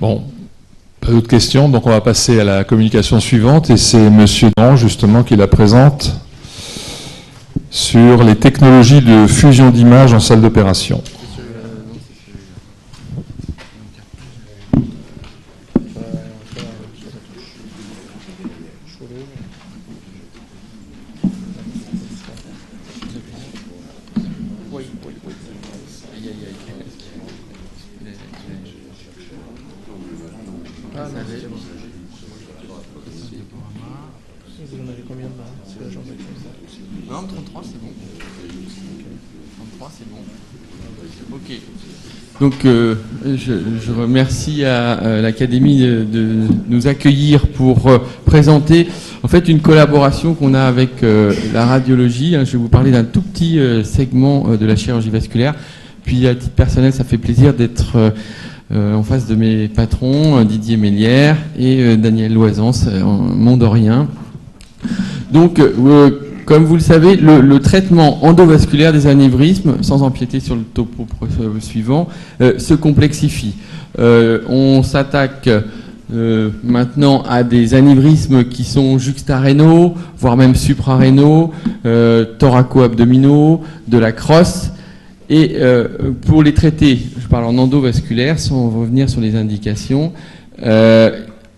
Bon, pas d'autres questions, donc on va passer à la communication suivante, et c'est Monsieur Dan, justement, qui la présente sur les technologies de fusion d'images en salle d'opération. Non, 33 c'est bon. 33 c'est bon. Ok. Donc je remercie à l'Académie de nous accueillir pour présenter en fait une collaboration qu'on a avec la radiologie. Je vais vous parler d'un tout petit segment de la chirurgie vasculaire. Puis à titre personnel, ça fait plaisir d'être en face de mes patrons, Didier Mélière et Daniel Loisance, mondorien. Donc, comme vous le savez, le traitement endovasculaire des anévrismes, sans empiéter sur le topo suivant, se complexifie. On s'attaque maintenant à des anévrismes qui sont juxtarénaux, voire même suprarénaux, thoraco-abdominaux, de la crosse. Et pour les traiter, je parle en endovasculaire, sans revenir sur les indications,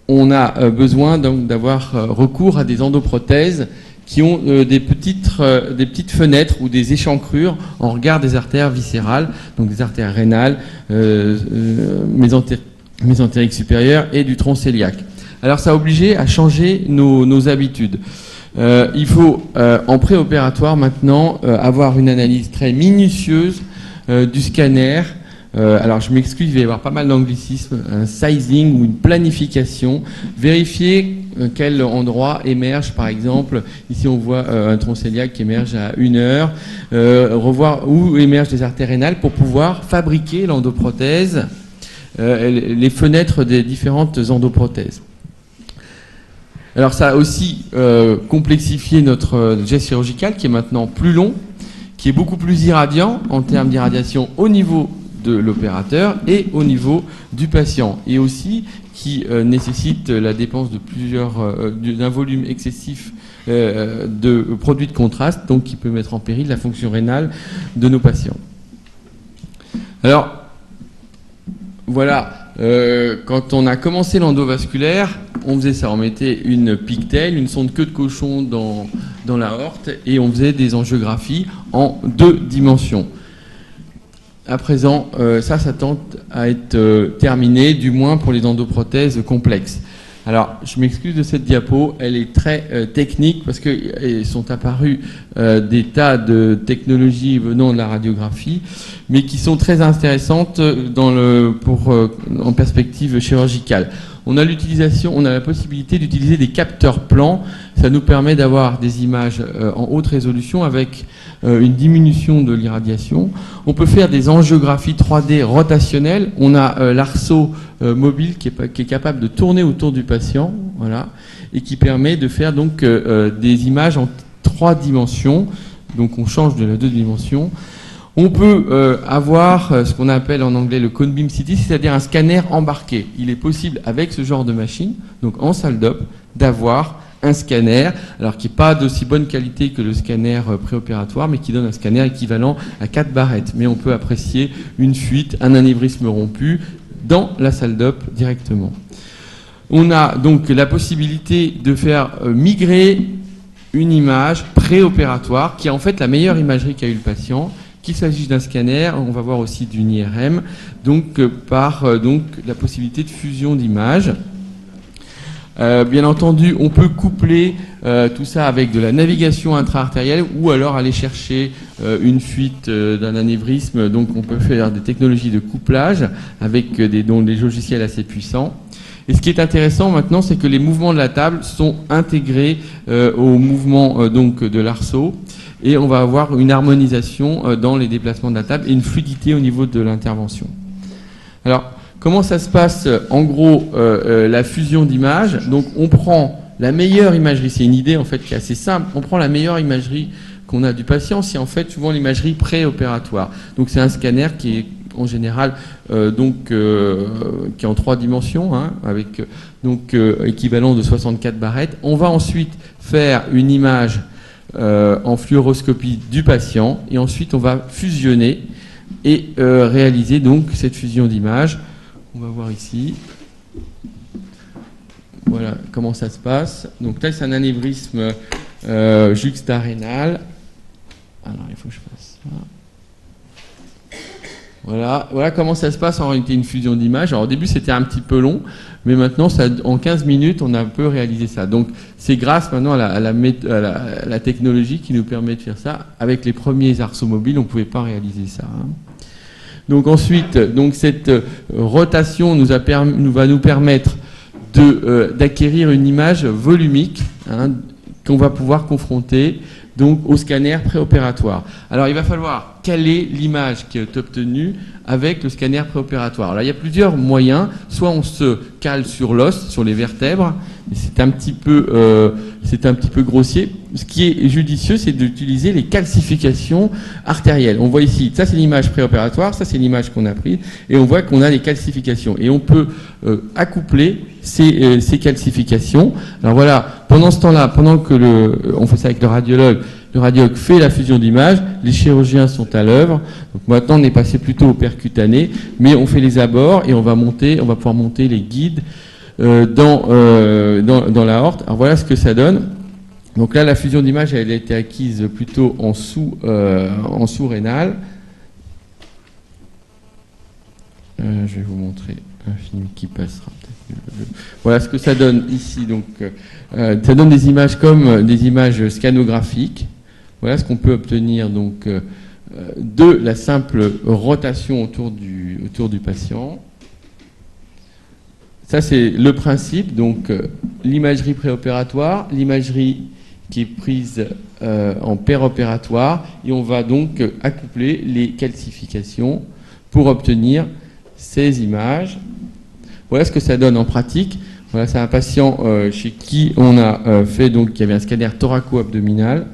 on a besoin donc d'avoir recours à des endoprothèses qui ont des petites fenêtres ou des échancrures en regard des artères viscérales, donc des artères rénales, mésentériques supérieures et du tronc cœliaque. Alors ça a obligé à changer nos habitudes. Il faut en préopératoire maintenant avoir une analyse très minutieuse du scanner. Alors je m'excuse, il va y avoir pas mal d'anglicismes, un sizing ou une planification, vérifier quel endroit émerge, par exemple, ici on voit un tronc cœliaque qui émerge à 1 heure, revoir où émergent les artères rénales pour pouvoir fabriquer l'endoprothèse, les fenêtres des différentes endoprothèses. Alors ça a aussi complexifié notre geste chirurgical qui est maintenant plus long, qui est beaucoup plus irradiant en termes d'irradiation au niveau de l'opérateur et au niveau du patient, et aussi qui nécessite la dépense de d'un volume excessif de produits de contraste, donc qui peut mettre en péril la fonction rénale de nos patients. Alors voilà, quand on a commencé l'endovasculaire, on faisait ça, on mettait une pigtail, une sonde queue de cochon dans l'aorte, et on faisait des angiographies en 2 dimensions. À présent, ça tente à être terminé, du moins pour les endoprothèses complexes. Alors, je m'excuse de cette diapo, elle est très technique parce que sont apparus des tas de technologies venant de la radiographie, mais qui sont très intéressantes en perspective chirurgicale. On a la possibilité d'utiliser des capteurs plans. Ça nous permet d'avoir des images en haute résolution avec une diminution de l'irradiation. On peut faire des angiographies 3D rotationnelles. On a l'arceau mobile qui est capable de tourner autour du patient, voilà, et qui permet de faire donc des images en 3 dimensions. Donc on change de la 2 dimensions. On peut avoir ce qu'on appelle en anglais le cone beam CT, c'est-à-dire un scanner embarqué. Il est possible avec ce genre de machine, donc en salle d'op, d'avoir un scanner, alors qui n'est pas d'aussi bonne qualité que le scanner préopératoire, mais qui donne un scanner équivalent à 4 barrettes. Mais on peut apprécier une fuite, un anévrisme rompu dans la salle d'op directement. On a donc la possibilité de faire migrer une image préopératoire, qui est en fait la meilleure imagerie qu'a eu le patient, qu'il s'agisse d'un scanner, on va voir aussi d'une IRM, donc par la possibilité de fusion d'images. Bien entendu, on peut coupler tout ça avec de la navigation intra-artérielle ou alors aller chercher une fuite d'un anévrisme. Donc on peut faire des technologies de couplage avec des logiciels assez puissants. Et ce qui est intéressant maintenant, c'est que les mouvements de la table sont intégrés aux mouvements de l'arceau. Et on va avoir une harmonisation dans les déplacements de la table et une fluidité au niveau de l'intervention. Alors, comment ça se passe en gros la fusion d'images? Donc on prend la meilleure imagerie, c'est une idée en fait qui est assez simple, on prend la meilleure imagerie qu'on a du patient, c'est en fait souvent l'imagerie préopératoire. Donc c'est un scanner qui est en général, qui est en 3 dimensions, hein, avec équivalent de 64 barrettes. On va ensuite faire une image en fluoroscopie du patient, et ensuite on va fusionner et réaliser donc cette fusion d'images. On va voir ici. Voilà comment ça se passe. Donc là, c'est un anévrisme juxtarénal. Alors, il faut que je fasse ça. Voilà comment ça se passe en réalité, une fusion d'images. Alors au début, c'était un petit peu long, mais maintenant, en 15 minutes, on a un peu réalisé ça. Donc c'est grâce maintenant à la technologie qui nous permet de faire ça. Avec les premiers arceaux mobiles, on ne pouvait pas réaliser ça. Hein. Donc ensuite, cette rotation va nous permettre d'acquérir une image volumique, hein, qu'on va pouvoir confronter donc au scanner préopératoire. Alors il va falloir caler l'image qui est obtenue avec le scanner préopératoire. Alors il y a plusieurs moyens. Soit on se cale sur l'os, sur les vertèbres, et c'est un petit peu grossier. Ce qui est judicieux, c'est d'utiliser les calcifications artérielles. On voit ici, ça c'est l'image préopératoire, ça c'est l'image qu'on a prise, et on voit qu'on a les calcifications. Et on peut accoupler ces calcifications. Alors voilà, pendant ce temps-là, pendant que on fait ça avec le radiologue fait la fusion d'images, les chirurgiens sont à l'œuvre. Donc maintenant, on est passé plutôt au percutané, mais on fait les abords et on va pouvoir monter les guides dans l'aorte. Alors voilà ce que ça donne. Donc là, la fusion d'images, elle a été acquise plutôt en sous-rénal. Je vais vous montrer un film qui passera peut-être. Voilà ce que ça donne ici. Donc, ça donne des images comme des images scanographiques. Voilà ce qu'on peut obtenir donc de la simple rotation autour du patient. Ça, c'est le principe. Donc, l'imagerie préopératoire, l'imagerie qui est prise en péropératoire, et on va donc accoupler les calcifications pour obtenir ces images. Voilà ce que ça donne en pratique. Voilà, c'est un patient chez qui on a fait donc, qui avait un scanner thoraco-abdominal.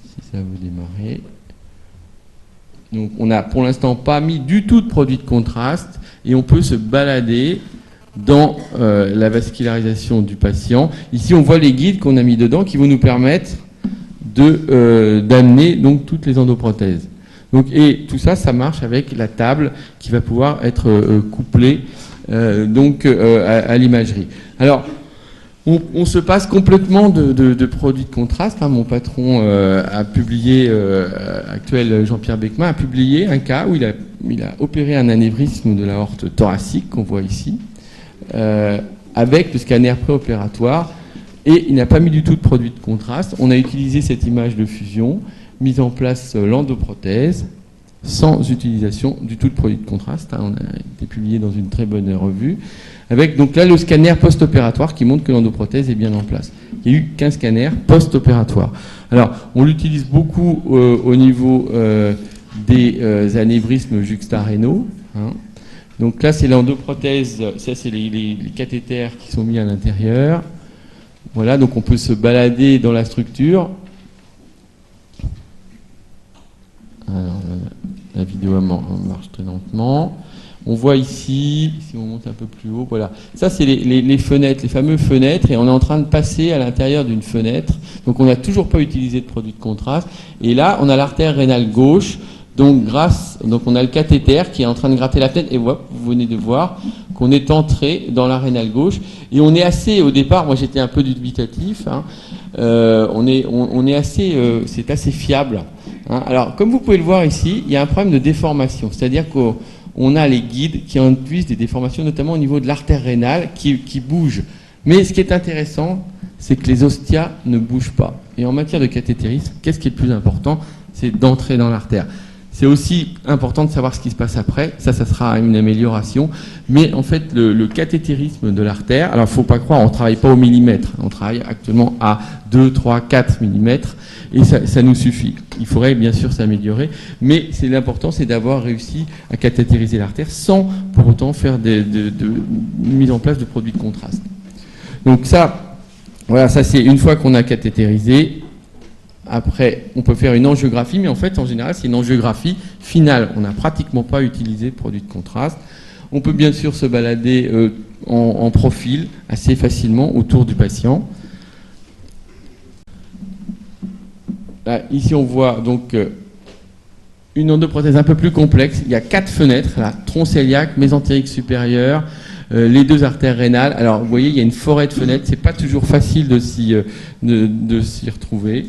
Si ça veut démarrer. Donc, on n'a pour l'instant pas mis du tout de produit de contraste, et on peut se balader dans la vascularisation du patient. Ici, on voit les guides qu'on a mis dedans qui vont nous permettre d'amener donc toutes les endoprothèses. Donc, et tout ça, ça marche avec la table qui va pouvoir être couplée à l'imagerie. Alors, on se passe complètement de produits de contraste. Hein. Mon patron a publié, actuel Jean-Pierre Beckman, a publié un cas où il a opéré un anévrisme de l'aorte thoracique qu'on voit ici, avec le scanner préopératoire, et il n'a pas mis du tout de produit de contraste. On a utilisé cette image de fusion, mise en place l'endoprothèse, sans utilisation du tout de produit de contraste. Hein. On a été publié dans une très bonne revue. Avec donc là le scanner post-opératoire qui montre que l'endoprothèse est bien en place. Il y a eu qu'un scanner post-opératoire. Alors, on l'utilise beaucoup au niveau des anévrismes juxtarénaux. Hein. Donc là, c'est l'endoprothèse, ça c'est les cathéters qui sont mis à l'intérieur. Voilà, donc on peut se balader dans la structure. Alors, la vidéo marche très lentement. On voit ici, si on monte un peu plus haut, voilà. Ça, c'est les fenêtres, les fameuses fenêtres, et on est en train de passer à l'intérieur d'une fenêtre. Donc, on n'a toujours pas utilisé de produit de contraste. Et là, on a l'artère rénale gauche. Donc, on a le cathéter qui est en train de gratter la fenêtre. Et voilà, vous venez de voir qu'on est entré dans la rénale gauche. Et on est assez, au départ, moi j'étais un peu dubitatif. Hein, on est assez, c'est assez fiable. Hein. Alors, comme vous pouvez le voir ici, il y a un problème de déformation. C'est-à-dire qu'on a les guides qui induisent des déformations, notamment au niveau de l'artère rénale qui bouge. Mais ce qui est intéressant, c'est que les ostias ne bougent pas. Et en matière de cathétérisme, qu'est-ce qui est le plus important? C'est d'entrer dans l'artère. C'est aussi important de savoir ce qui se passe après. Ça sera une amélioration. Mais en fait, le cathétérisme de l'artère, alors il ne faut pas croire, on ne travaille pas au millimètre. On travaille actuellement à 2, 3, 4 millimètres. Et ça nous suffit. Il faudrait bien sûr s'améliorer. Mais l'important, c'est d'avoir réussi à cathégériser l'artère sans pour autant faire de mise en place de produits de contraste. Donc ça, voilà, ça c'est une fois qu'on a cathétérisé. après, on peut faire une angiographie, mais en fait, en général, c'est une angiographie finale. On n'a pratiquement pas utilisé de produit de contraste. On peut bien sûr se balader en profil assez facilement autour du patient. Là, ici, on voit donc une endoprothèse un peu plus complexe. Il y a 4 fenêtres, là, tronc cœliaque, mésentérique supérieur, les 2 artères rénales. Alors, vous voyez, il y a une forêt de fenêtres. C'est pas toujours facile de s'y retrouver.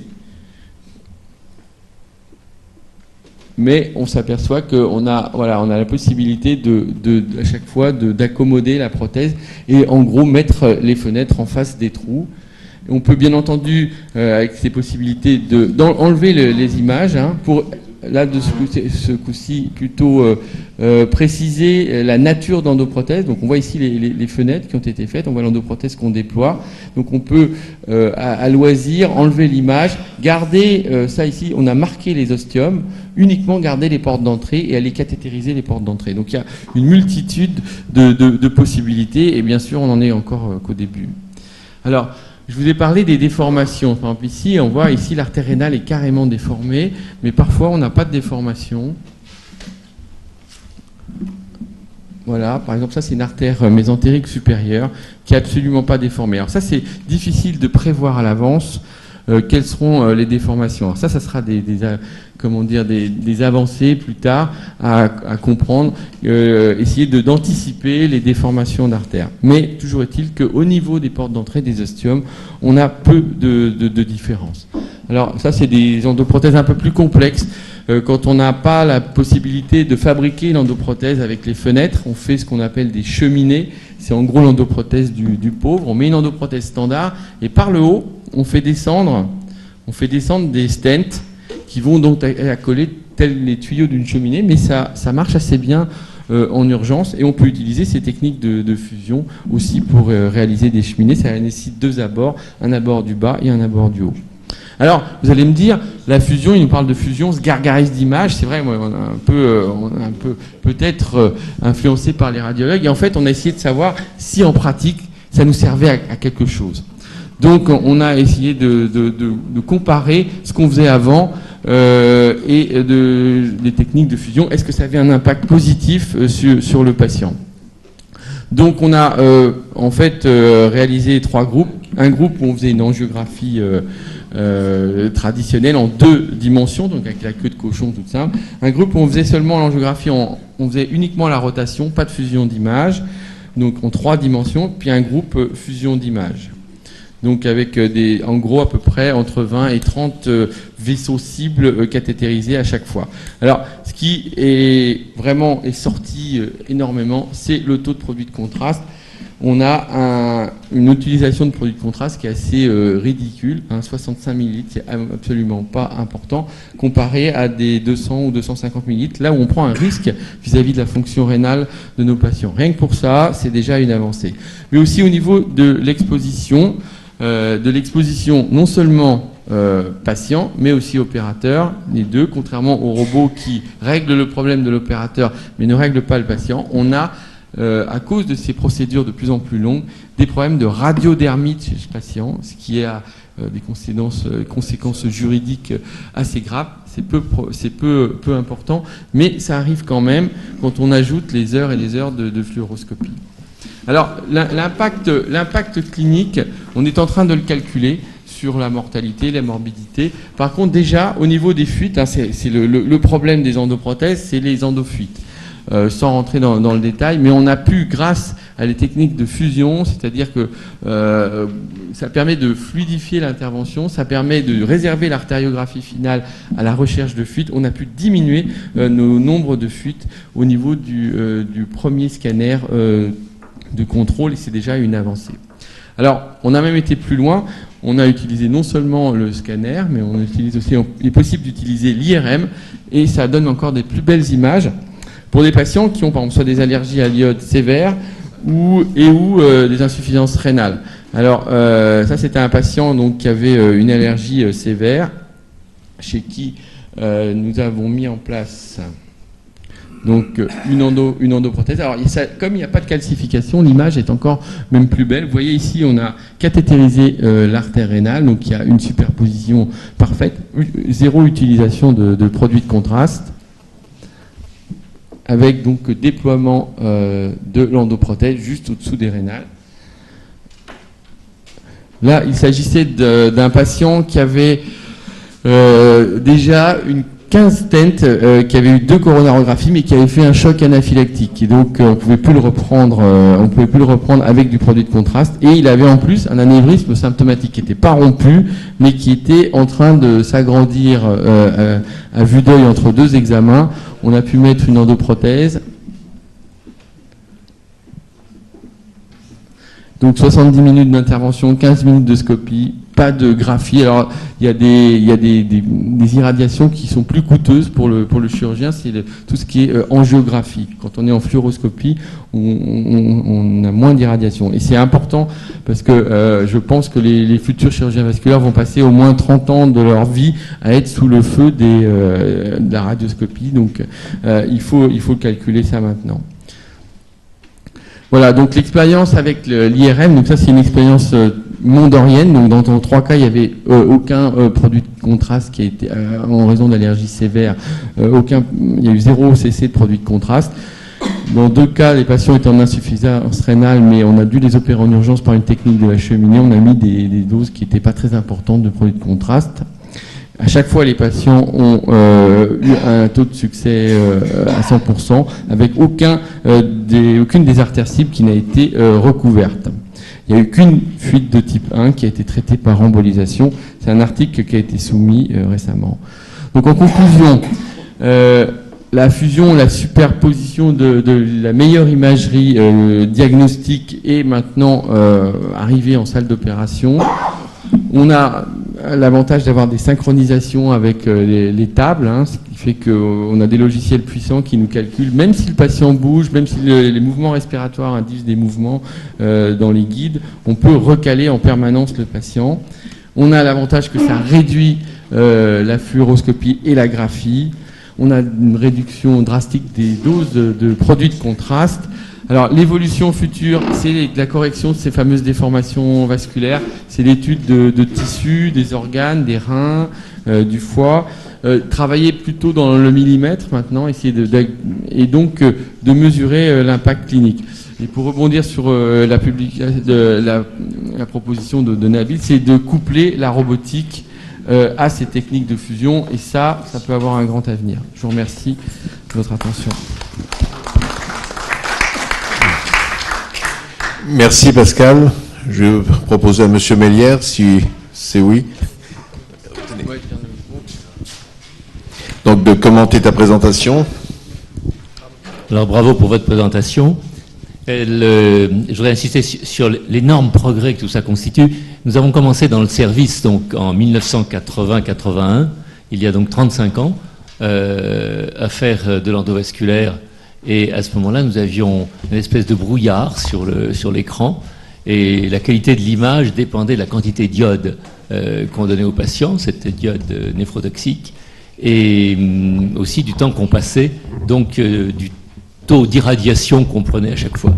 Mais on s'aperçoit qu'on a, voilà, on a la possibilité à chaque fois d'accommoder la prothèse et en gros mettre les fenêtres en face des trous. Et on peut bien entendu, avec ces possibilités, enlever les images pour, là, de ce coup-ci, plutôt préciser la nature d'endoprothèse. Donc on voit ici les fenêtres qui ont été faites, on voit l'endoprothèse qu'on déploie. Donc on peut, à loisir, enlever l'image, garder ça ici, on a marqué les ostiums, uniquement garder les portes d'entrée et aller cathétériser les portes d'entrée. Donc il y a une multitude de possibilités et bien sûr on n'en est encore qu'au début. Alors, je vous ai parlé des déformations. Par exemple, ici, on voit ici l'artère rénale est carrément déformée, mais parfois on n'a pas de déformation. Voilà, par exemple, ça c'est une artère mésentérique supérieure qui n'est absolument pas déformée. Alors ça, c'est difficile de prévoir à l'avance quelles seront les déformations. Alors ça sera des avancées plus tard à comprendre, essayer d'anticiper les déformations d'artères. Mais toujours est-il qu'au niveau des portes d'entrée des ostiums, on a peu de différence. Alors ça, c'est des endoprothèses un peu plus complexes. Quand on n'a pas la possibilité de fabriquer l'endoprothèse avec les fenêtres, on fait ce qu'on appelle des cheminées. C'est en gros l'endoprothèse du pauvre. On met une endoprothèse standard et par le haut, on fait descendre des stents qui vont donc accoler tels les tuyaux d'une cheminée, mais ça marche assez bien en urgence et on peut utiliser ces techniques de fusion aussi pour réaliser des cheminées. Ça nécessite 2 abords, un abord du bas et un abord du haut. Alors, vous allez me dire, la fusion, il nous parle de fusion, ce gargarise d'image, c'est vrai, moi, on a un peu peut-être influencé par les radiologues, et en fait, on a essayé de savoir si en pratique, ça nous servait à quelque chose. Donc, on a essayé de comparer ce qu'on faisait avant et des techniques de fusion. Est-ce que ça avait un impact positif sur le patient ? Donc, on a en fait réalisé 3 groupes. Un groupe où on faisait une angiographie traditionnelle en 2 dimensions, donc avec la queue de cochon, tout ça. Un groupe où on faisait seulement l'angiographie, on faisait uniquement la rotation, pas de fusion d'image, donc en 3 dimensions, puis un groupe fusion d'image. Donc avec en gros à peu près entre 20 et 30 vaisseaux cibles cathétérisés à chaque fois. Alors ce qui est sorti énormément, c'est le taux de produit de contraste. On a une utilisation de produits de contraste qui est assez ridicule, 65 ml, c'est absolument pas important, comparé à des 200 ou 250 ml, là où on prend un risque vis-à-vis de la fonction rénale de nos patients. Rien que pour ça, c'est déjà une avancée. Mais aussi au niveau de l'exposition non seulement patient, mais aussi opérateur, les deux, contrairement aux robots qui règlent le problème de l'opérateur, mais ne règlent pas le patient, on a à cause de ces procédures de plus en plus longues, des problèmes de radiodermite chez le patient, ce qui a des conséquences juridiques assez graves. C'est peu important, mais ça arrive quand même quand on ajoute les heures et les heures de fluoroscopie. Alors, l'impact clinique, on est en train de le calculer sur la mortalité, la morbidité. Par contre, déjà, au niveau des fuites, c'est le problème des endoprothèses, c'est les endofuites. Sans rentrer dans le détail, mais on a pu, grâce à des techniques de fusion, c'est-à-dire que ça permet de fluidifier l'intervention, ça permet de réserver l'artériographie finale à la recherche de fuites, on a pu diminuer nos nombres de fuites au niveau du premier scanner de contrôle, et c'est déjà une avancée. Alors, on a même été plus loin, on a utilisé non seulement le scanner, mais on utilise aussi, il est possible d'utiliser l'IRM, et ça donne encore des plus belles images pour des patients qui ont par exemple soit des allergies à l'iode sévères ou des insuffisances rénales. Alors ça c'était un patient donc, qui avait une allergie sévère, chez qui nous avons mis en place Donc une endoprothèse. Alors comme il n'y a pas de calcification, l'image est encore même plus belle. Vous voyez ici, on a cathétérisé l'artère rénale, donc il y a une superposition parfaite, zéro utilisation de produits de contraste, avec donc déploiement de l'endoprothèse juste au-dessous des rénales. Là, il s'agissait d'un patient qui avait déjà 15 stents, qui avait eu 2 coronarographies, mais qui avait fait un choc anaphylactique. Et donc, on pouvait plus le reprendre avec du produit de contraste. Et il avait en plus un anévrisme symptomatique qui n'était pas rompu, mais qui était en train de s'agrandir à vue d'œil entre 2 examens. On a pu mettre une endoprothèse. Donc 70 minutes d'intervention, 15 minutes de scopie, pas de graphie. Alors il y a des irradiations qui sont plus coûteuses pour le chirurgien, c'est tout ce qui est angiographie. Quand on est en fluoroscopie, on a moins d'irradiation. Et c'est important parce que je pense que les futurs chirurgiens vasculaires vont passer au moins 30 ans de leur vie à être sous le feu de la radioscopie. Donc il faut calculer ça maintenant. Voilà, donc l'expérience avec l'IRM, donc ça c'est une expérience mondorienne, donc dans 3 cas il n'y avait aucun produit de contraste qui a été, en raison d'allergies sévères, il y a eu 0 cc de produit de contraste. Dans 2 cas, les patients étaient en insuffisance rénale, mais on a dû les opérer en urgence par une technique de acheminé, on a mis des doses qui n'étaient pas très importantes de produits de contraste. À chaque fois, les patients ont eu un taux de succès à 100%, avec aucune des artères cibles qui n'a été recouverte. Il n'y a eu qu'une fuite de type 1 qui a été traitée par embolisation. C'est un article qui a été soumis récemment. Donc en conclusion, la fusion, la superposition de la meilleure imagerie diagnostique est maintenant arrivée en salle d'opération. On a l'avantage d'avoir des synchronisations avec les tables, ce qui fait qu'on a des logiciels puissants qui nous calculent, même si le patient bouge, même si les mouvements respiratoires induisent des mouvements dans les guides, on peut recaler en permanence le patient. On a l'avantage que ça réduit la fluoroscopie et la graphie. On a une réduction drastique des doses de produits de contraste. Alors, l'évolution future, c'est la correction de ces fameuses déformations vasculaires. C'est l'étude de tissus, des organes, des reins, du foie. Travailler plutôt dans le millimètre maintenant, et donc de mesurer l'impact clinique. Et pour rebondir sur la proposition de Nabil, c'est de coupler la robotique à ces techniques de fusion. Et ça peut avoir un grand avenir. Je vous remercie de votre attention. Merci Pascal. Je vais proposer à Monsieur Mélière, si c'est oui. Donc de commenter ta présentation. Alors bravo pour votre présentation. Je voudrais insister sur l'énorme progrès que tout ça constitue. Nous avons commencé dans le service donc en 1980-81, il y a donc 35 ans, à faire de l'endovasculaire. Et à ce moment-là, nous avions une espèce de brouillard sur l'écran. Et la qualité de l'image dépendait de la quantité d'iode qu'on donnait aux patients, cette diode néphrotoxique, et aussi du temps qu'on passait, donc du taux d'irradiation qu'on prenait à chaque fois.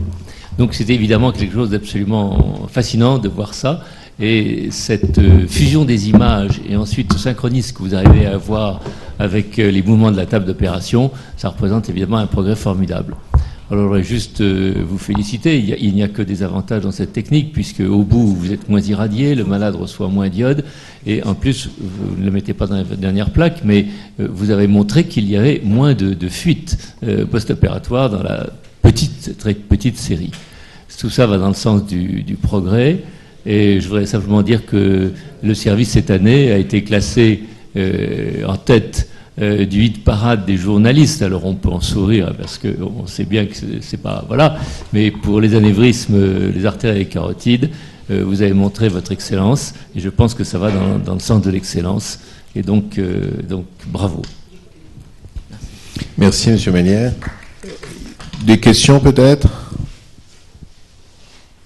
Donc c'était évidemment quelque chose d'absolument fascinant de voir ça. Et cette fusion des images et ensuite ce synchronisme que vous arrivez à avoir avec les mouvements de la table d'opération, ça représente évidemment un progrès formidable. Alors je voudrais juste vous féliciter, il n'y a que des avantages dans cette technique, puisque au bout vous êtes moins irradié, le malade reçoit moins d'iode, et en plus, vous ne le mettez pas dans la dernière plaque, mais vous avez montré qu'il y avait moins de fuites post-opératoires dans la très petite série. Tout ça va dans le sens du progrès. Et je voudrais simplement dire que le service cette année a été classé en tête du hit parade des journalistes. Alors on peut en sourire parce qu'on sait bien que c'est pas... Voilà. Mais pour les anévrismes, les artères et les carotides, vous avez montré votre excellence. Et je pense que ça va dans le sens de l'excellence. Et donc bravo. Merci, Monsieur Mélière. Des questions peut-être ?